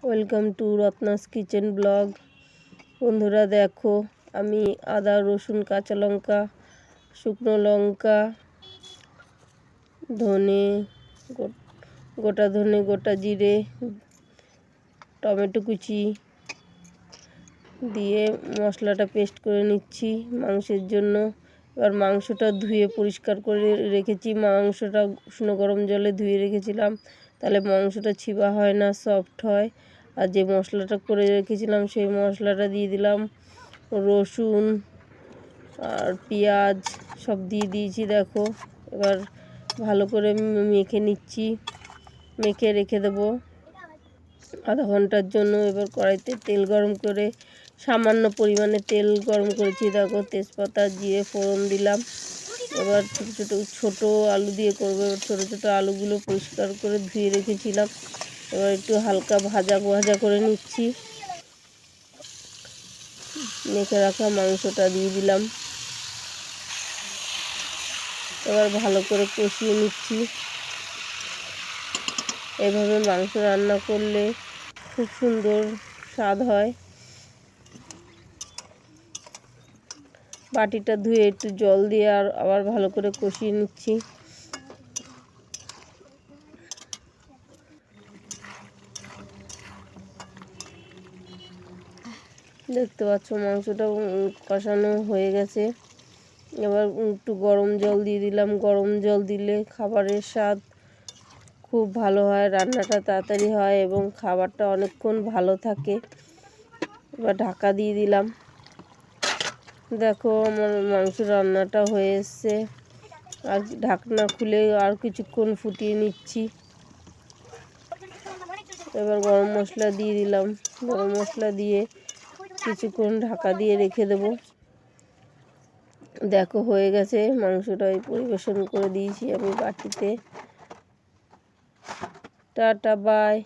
Welcome to Ratna's kitchen blog. বন্ধুরা দেখো, আমি আদা রসুন কাঁচা লঙ্কা শুকনো লঙ্কা ধনে গোটা ধনে গোটা জিরে টমেটো কুচি দিয়ে মশলাটা পেস্ট করে নিচ্ছি মাংসের জন্য। এবার মাংসটা ধুয়ে পরিষ্কার করে রেখেছি। মাংসটা উষ্ণ গরম জলে ধুয়ে রেখেছিলাম, তাহলে মাংসটা ছিবা হয় না, সফট হয়। আর যে মশলাটা করে রেখেছিলাম সেই মশলাটা দিয়ে দিলাম। রসুন আর পেঁয়াজ সব দিয়ে দিয়েছি। দেখো, এবার ভালো করে মেখে নিচ্ছি, মেখে রেখে দেবো আধা ঘন্টার জন্য। এবার কড়াইতে তেল গরম করে সামান্য পরিমাণে তেল গরম করেছি। দেখো, তেজপাতা জিরে ফোড়ন দিলাম। এবার ছোট আলু দিয়ে করবো। এবার ছোটো ছোটো আলুগুলো পরিষ্কার করে ধুয়ে রেখেছিলাম। এবার একটু হালকা ভাজা ভাজা করে নিচ্ছি। মেখে রাখা মাংসটা দিয়ে দিলাম। এবার ভালো করে কষিয়ে নিচ্ছি। এভাবে মাংস রান্না করলে খুব সুন্দর স্বাদ হয়। বাটিটা ধুয়ে একটু জল দিয়ে আবার ভালো করে কষিয়ে নিচ্ছি। দেখতে পাচ্ছ মাংসটা কষানো হয়ে গেছে। এবার একটু গরম জল দিয়ে দিলাম। গরম জল দিলে খাবারের স্বাদ খুব ভালো হয়, রান্নাটা তাড়াতাড়ি হয় এবং খাবারটা অনেকক্ষণ ভালো থাকে। এবার ঢাকা দিয়ে দিলাম। দেখো, আমার মাংস রান্নাটা হয়ে এসছে। আর ঢাকনা খুলে আর কিছুক্ষণ ফুটিয়ে নিচ্ছি। এবার গরম মশলা দিয়ে দিলাম। গরম মশলা দিয়ে কিছুক্ষণ ঢাকা দিয়ে রেখে দেব। দেখো, হয়ে গেছে। মাংসটাই পরিবেশন করে দিয়েছি আমি বাটিতে। Tata, by.